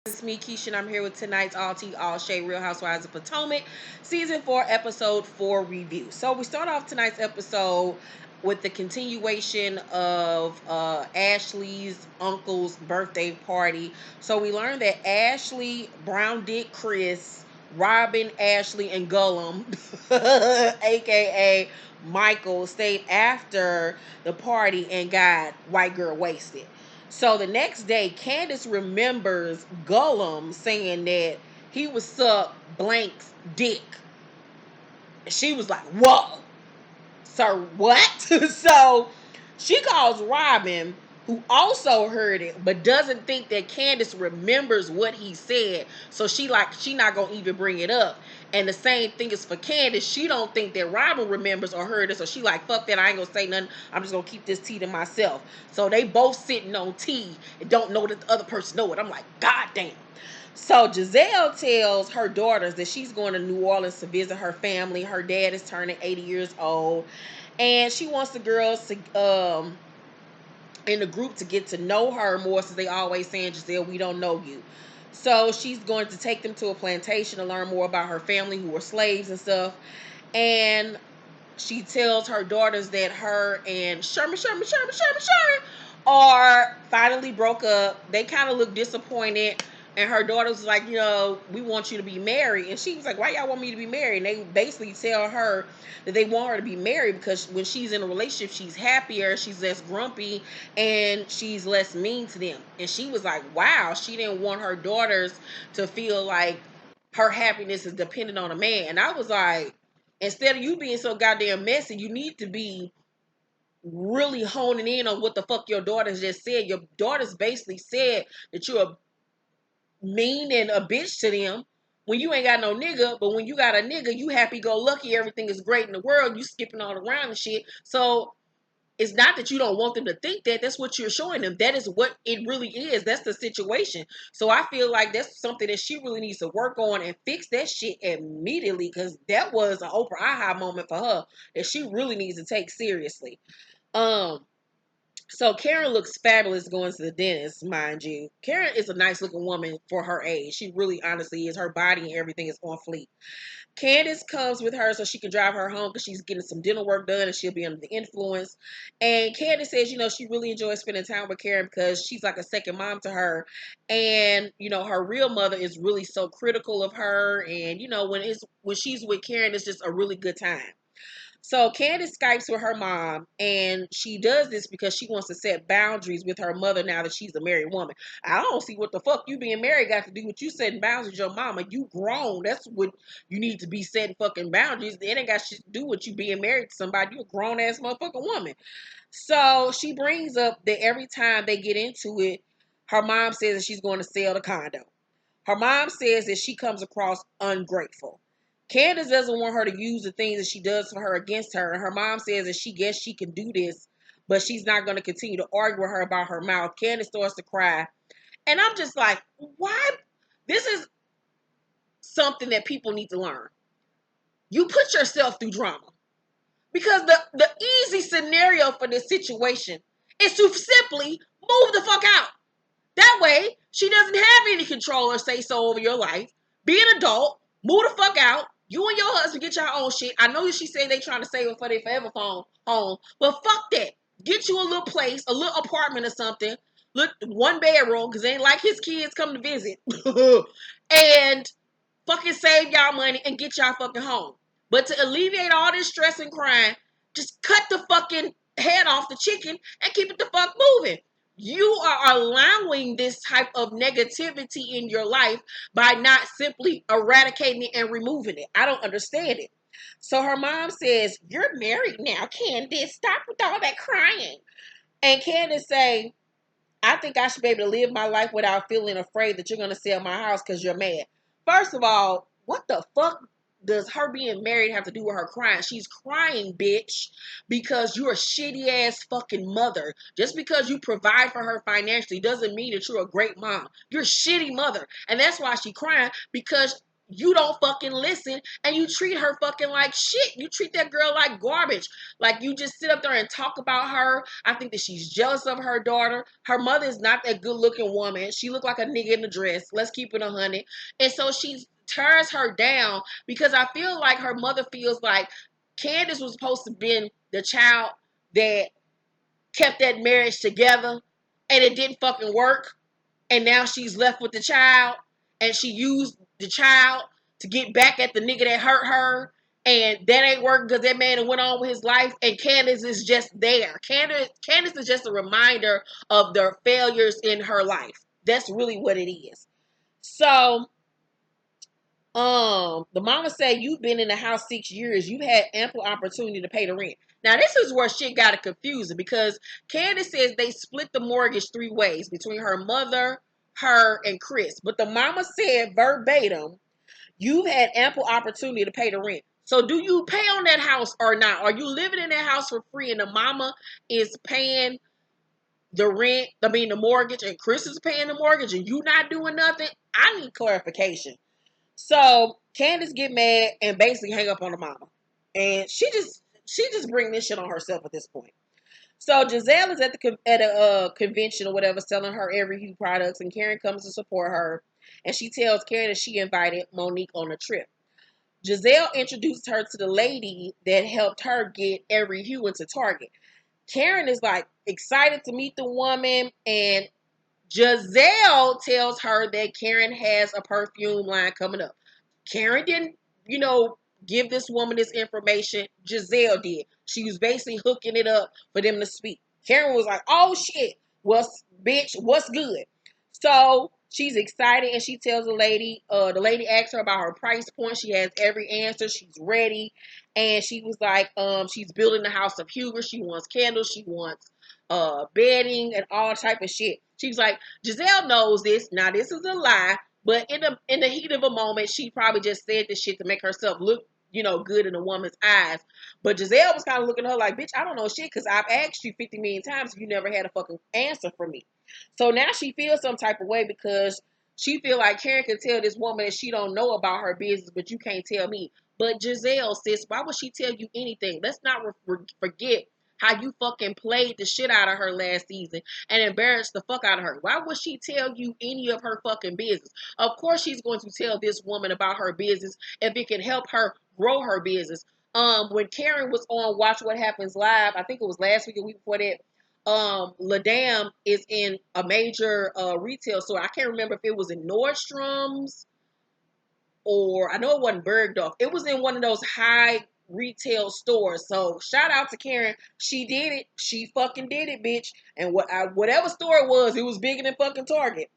It's me, Keisha, and I'm here with tonight's All Tea, All Shade Real Housewives of Potomac, Season 4, Episode 4 review. So we start off tonight's episode with the continuation of Ashley's uncle's birthday party. So we learned that Ashley, Brown Dick Chris, Robyn, Ashley, and Gullum, aka Michael, stayed after the party and got white girl wasted. So the next day, Candice remembers Gollum saying that he would suck Blank's dick. She was like, whoa. So what? So she calls Robyn, who also heard it, but doesn't think that Candice remembers what he said. So she not gonna even bring it up. And the same thing is for Candice. She don't think that Robyn remembers or heard it. So she like, fuck that, I ain't gonna say nothing. I'm just gonna keep this tea to myself. So they both sitting on tea and don't know that the other person know it. I'm like, God damn. So Gizelle tells her daughters that she's going to New Orleans to visit her family. Her dad is turning 80 years old. And she wants the girls to in the group to get to know her more, since they always saying, Gizelle, we don't know you. So she's going to take them to a plantation to learn more about her family who were slaves and stuff. And she tells her daughters that her and Sherman are finally broke up. They kind of look disappointed. And her daughters was like, we want you to be married. And she was like, why y'all want me to be married? And they basically tell her that they want her to be married because when she's in a relationship, she's happier, she's less grumpy, and she's less mean to them. And she was like, wow, she didn't want her daughters to feel like her happiness is dependent on a man. And I was like, instead of you being so goddamn messy, you need to be really honing in on what the fuck your daughters just said. Your daughters basically said that you're a mean and a bitch to them when you ain't got no nigga, but when you got a nigga, you happy go lucky, everything is great in the world, you skipping all around and shit. So it's not that you don't want them to think that. That's what you're showing them. That is what it really is. That's the situation. So I feel like that's something that she really needs to work on and fix that shit immediately, because that was an Oprah aha moment for her that she really needs to take seriously. Um, so Karen looks fabulous going to the dentist, mind you. Karen is a nice looking woman for her age. She really honestly is. Her body and everything is on fleek. Candice comes with her so she can drive her home because she's getting some dental work done and she'll be under the influence. And Candice says, she really enjoys spending time with Karen because she's like a second mom to her. And, her real mother is really so critical of her. And, when she's with Karen, it's just a really good time. So Candice Skypes with her mom, and she does this because she wants to set boundaries with her mother now that she's a married woman. I don't see what the fuck you being married got to do with you setting boundaries with your mama. You grown. That's what you need to be setting fucking boundaries. It ain't got shit to do with you being married to somebody. You a grown ass motherfucking woman. So she brings up that every time they get into it, her mom says that she's going to sell the condo. Her mom says that she comes across ungrateful. Candice doesn't want her to use the things that she does for her against her. And her mom says that she guess she can do this, but she's not going to continue to argue with her about her mouth. Candice starts to cry. And I'm just like, why? This is something that people need to learn. You put yourself through drama. Because the easy scenario for this situation is to simply move the fuck out. That way, she doesn't have any control or say so over your life. Be an adult, move the fuck out. You and your husband get your own shit. I know she say they trying to save her for their forever home, but fuck that. Get you a little place, a little apartment or something. Look, one bedroom, because ain't like his kids come to visit. And fucking save y'all money and get y'all fucking home. But to alleviate all this stress and crying, just cut the fucking head off the chicken and keep it the fuck moving. You are allowing this type of negativity in your life by not simply eradicating it and removing it. I don't understand it. So her mom says, you're married now, Candice. Stop with all that crying. And Candice say, I think I should be able to live my life without feeling afraid that you're going to sell my house because you're mad. First of all, what the fuck does her being married have to do with her crying? She's crying, bitch, because you're a shitty ass fucking mother. Just because you provide for her financially doesn't mean that you're a great mom. You're a shitty mother. And that's why she's crying, because you don't fucking listen, and you treat her fucking like shit. You treat that girl like garbage. Like, you just sit up there and talk about her. I think that she's jealous of her daughter. Her mother is not that good looking woman. She looked like a nigga in a dress. Let's keep it 100. And so she tears her down because I feel like her mother feels like Candice was supposed to be the child that kept that marriage together, and it didn't fucking work, and now she's left with the child, and she used the child to get back at the nigga that hurt her, and that ain't working because that man went on with his life, and Candice is just there. Candice is just a reminder of their failures in her life. That's really what it is. So, the mama said, you've been in the house 6 years. You've had ample opportunity to pay the rent. Now, this is where shit got it confusing because Candice says they split the mortgage 3 ways between her mother, her, and Chris. But the mama said verbatim, you've had ample opportunity to pay the rent. So do you pay on that house or not? Are you living in that house for free and the mama is paying the rent, the mortgage, and Chris is paying the mortgage and you not doing nothing? I need clarification. So Candice get mad and basically hang up on the mama. And she just bring this shit on herself at this point. So Gizelle is at a convention or whatever, selling her Every Hue products, and Karen comes to support her, and she tells Karen that she invited Monique on a trip. Gizelle introduced her to the lady that helped her get Every Hue into Target. Karen is like excited to meet the woman, and Gizelle tells her that Karen has a perfume line coming up. Karen didn't, give this woman this information. Gizelle did. She was basically hooking it up for them to speak. Karen was like, oh shit, what's good? So she's excited and she tells the lady asks her about her price point. She has every answer. She's ready. And she was like, she's building the house of Huber. She wants candles. She wants bedding and all type of shit. She's like, Gizelle knows this. Now this is a lie. But in the heat of a moment, she probably just said this shit to make herself look, good in a woman's eyes. But Gizelle was kind of looking at her like, bitch, I don't know shit because I've asked you 50 million times. You never had a fucking answer for me. So now she feels some type of way because she feel like Karen can tell this woman that she don't know about her business, but you can't tell me. But Gizelle, sis, why would she tell you anything? Let's not forget how you fucking played the shit out of her last season and embarrassed the fuck out of her. Why would she tell you any of her fucking business? Of course she's going to tell this woman about her business if it can help her grow her business. When Karen was on Watch What Happens Live, I think it was last week or week before that, Dame is in a major retail store. I can't remember if it was in Nordstrom's or I know it wasn't Bergdorf. It was in one of those high retail stores. So shout out to Karen. She did it. She fucking did it, bitch. And whatever store it was bigger than fucking Target.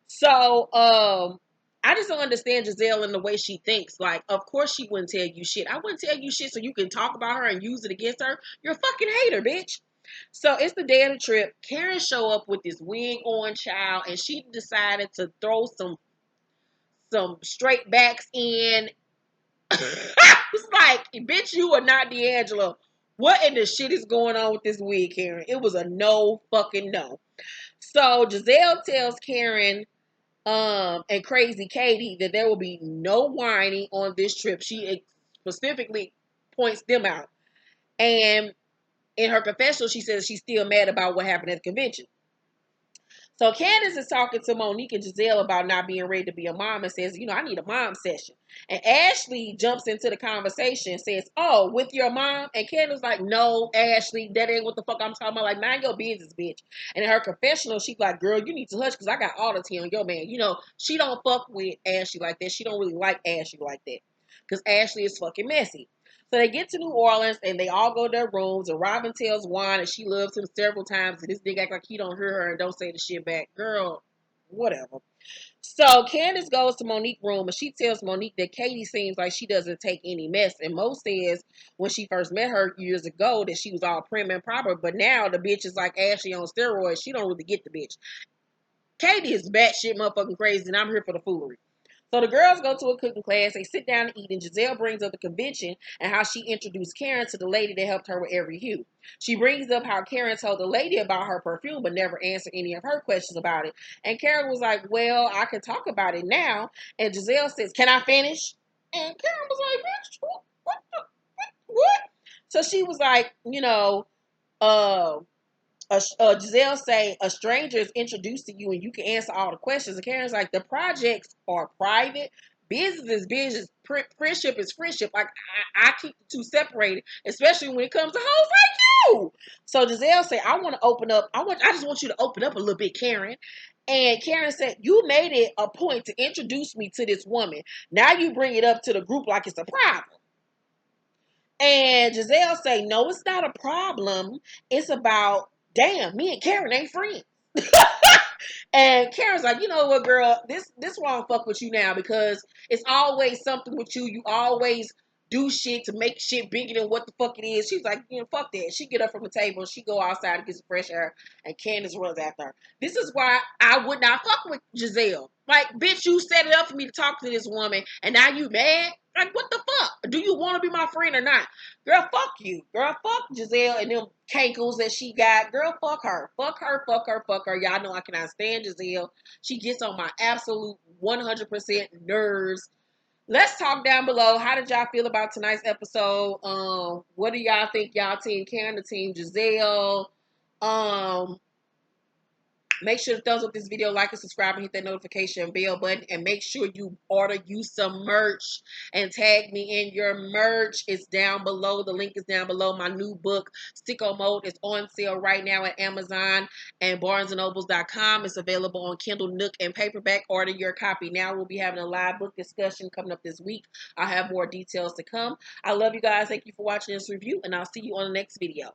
So I just don't understand Gizelle and the way she thinks. Like, of course she wouldn't tell you shit. I wouldn't tell you shit so you can talk about her and use it against her. You're a fucking hater, bitch. So it's the day of the trip. Karen show up with this wig on, child, and she decided to throw some straight backs in. It's like, bitch, you are not D'Angelo. What in the shit is going on with this wig, Karen? It was a no fucking no. So Gizelle tells Karen and Crazy Katie that there will be no whining on this trip. She specifically points them out. And in her confessional, she says she's still mad about what happened at the convention. So Candice is talking to Monique and Gizelle about not being ready to be a mom and says, I need a mom session. And Ashley jumps into the conversation and says, oh, with your mom? And Candice's like, no, Ashley, that ain't what the fuck I'm talking about. Like, mind your business, bitch. And in her confessional, she's like, girl, you need to hush because I got all the tea on your man. She don't fuck with Ashley like that. She don't really like Ashley like that because Ashley is fucking messy. So they get to New Orleans and they all go to their rooms and Robyn tells Juan that she loves him several times and this nigga act like he don't hear her and don't say the shit back. Girl, whatever. So Candice goes to Monique's room and she tells Monique that Katie seems like she doesn't take any mess. And Mo says when she first met her years ago that she was all prim and proper, but now the bitch is like Ashley on steroids. She don't really get the bitch. Katie is batshit motherfucking crazy and I'm here for the foolery. So the girls go to a cooking class. They sit down and eat, and Gizelle brings up the convention and how she introduced Karen to the lady that helped her with every hue. She brings up how Karen told the lady about her perfume but never answered any of her questions about it. And Karen was like, well, I can talk about it now. And Gizelle says, can I finish? And Karen was like, bitch, what? So she was like, uh, Gizelle say a stranger is introduced to you and you can answer all the questions. And Karen's like, the projects are private. Business is business. Friendship is friendship. Like I keep the two separated, especially when it comes to hoes like you. So Gizelle say, I want to open up. I just want you to open up a little bit, Karen. And Karen said, you made it a point to introduce me to this woman. Now you bring it up to the group like it's a problem. And Gizelle say, no, it's not a problem. It's about, damn, me and Karen ain't friends. And Karen's like, you know what, girl, this won't fuck with you now because it's always something with you. You always do shit to make shit bigger than what the fuck it is. She's like, fuck that. She get up from the table, she go outside to get some fresh air, and Candice runs after her. This is why I would not fuck with Gizelle. Like, bitch, you set it up for me to talk to this woman, and now you mad? Like, what the fuck? Do you want to be my friend or not? Girl, fuck you. Girl, fuck Gizelle and them cankles that she got. Girl, fuck her. Fuck her, fuck her, fuck her. Y'all know I cannot stand Gizelle. She gets on my absolute 100% nerves. Let's talk down below. How did y'all feel about tonight's episode? What do y'all think? Y'all team Karen, the team Gizelle? Um, Make sure to thumbs up this video, like and subscribe, and hit that notification bell button. And make sure you order you some merch and tag me in your merch. It's down below. The link is down below. My new book, Sicko Mode, is on sale right now at Amazon and BarnesandNobles.com. It's available on Kindle, Nook, and paperback. Order your copy now. We'll be having a live book discussion coming up this week. I'll have more details to come. I love you guys. Thank you for watching this review, and I'll see you on the next video.